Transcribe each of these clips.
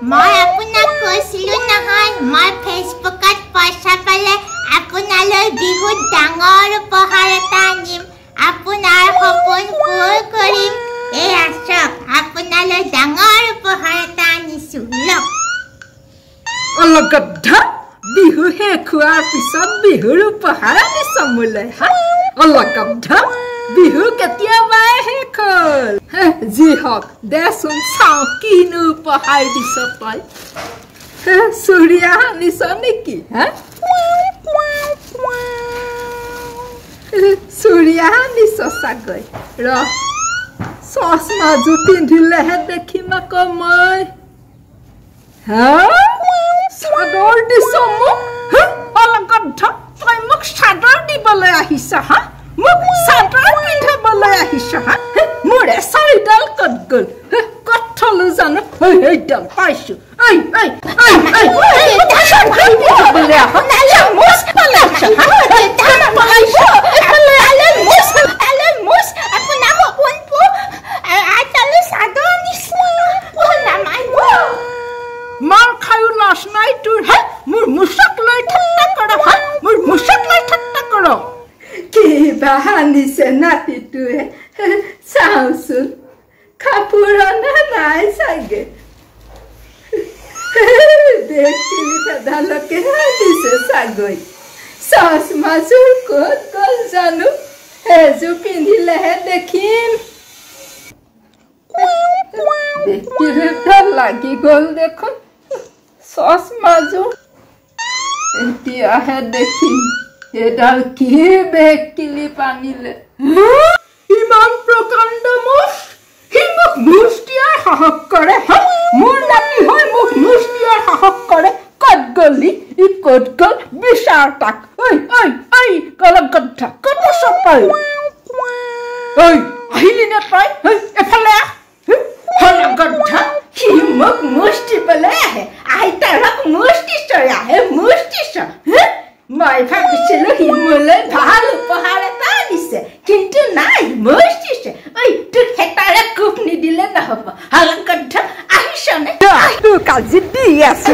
মই আপোনাক কৈছিলো নহয় মই ফেচবুকত পইচা পালে আপোনালৈ বিহুত ডাঙৰ উপহাৰ এটা আনিম আপোনাৰ সপোন পূৰ কৰিম এই আছক আপোনালৈ ডাঙৰ উপহাৰ এটা আনিছো লওক অলগদ্ধা বিহু শেষ হোৱাৰ পিছত বিহুৰ উপহাৰ আনিছ মোলৈ হা অলগদ্ধা বিহু কেতিয়াবাই শেষ হ'ল যি হওক দেচোন চাওঁ কিনো উপহাৰ দিছ তই চুৰিয়া আনিছ নেকি হা চুৰিয়া আনিছ চাগৈ ৰ চশমাযোৰ পিন্ধিলেহে দেখিম আকৌ মই হা চাদৰ দিছ মোক অলগদ্ধ তই মোক চাদৰ দিবলৈ আহিছ হা মোক চাদৰ পিন্ধাবলৈ আহিছ হা মোৰে চাৰিডাল ক'ত গ'ল ক'ত থলো জানো এইডাল পাইছো মাৰ খায়ো লাজ নাই তোৰ হে মোৰ মুচক লৈ ঠাট্টা কৰ হা মোৰ মুচক লৈ ঠাট্টা কৰ কিবা আনিছে নাতিটোৱে চাওঁচোন কাপোৰ অনা নাই চাগে দেখিলি দাদালকে আনিছে চাগৈ চশমাযোৰ ক'ত গ'ল জানো এযোৰ পিন্ধিলেহে দেখিম দেখিলে ভাল লাগি গ'ল দেখোন চশমাযোৰ এতিয়াহে দেখিম এডাল কি বেগ কিলিপ আনিলে ইমান প্ৰকাণ্ড মুচ সি মোক মুচ দিয়াৰ সাহস কৰে মোৰ নাতি হৈ মোক মুচ দিয়াৰ সাহস কৰে ক'ত গ'লি ই ক'ত গ'ল বিচাৰ তাক ঐ কলগদ্ধা ক'ত আছ তই আহিলি নে তই এফালে আহ কলগদ্ধা সি মোক মুচ দিবলৈ আহে আইতাৰক মুচ দিছ আহে মুচ দিছ মই ভাবিছিলো সি মোলৈ ভাল উপহাৰ এটা আনিছে কিন্তু নাই মুচ দিছে ঐ তোক হেতাৰে কোপ নিদিলে নহ'ব কলগদ্ধা আহিছনে তোক আজি দি আছো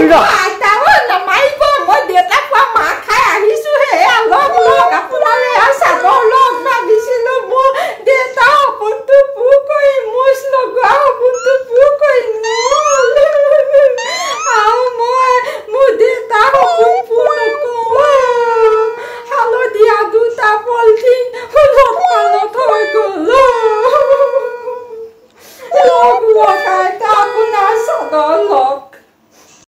নামাৰিব মই দেউতা কোৱা মাৰ খাই আহিছো হে লগ আপোনালৈ চাদৰ লগ ভাবিছিলো মোৰ দেউতা সপোনটো পূৰ কৰি মুচ লগোৱা সপোনটো পূৰ কৰি আৰু মই মোৰ দেউতা সপোন পূৰ নকৰোঁ হালধীয়া দুটা পলিথিন ফুলত হৈ গ'ল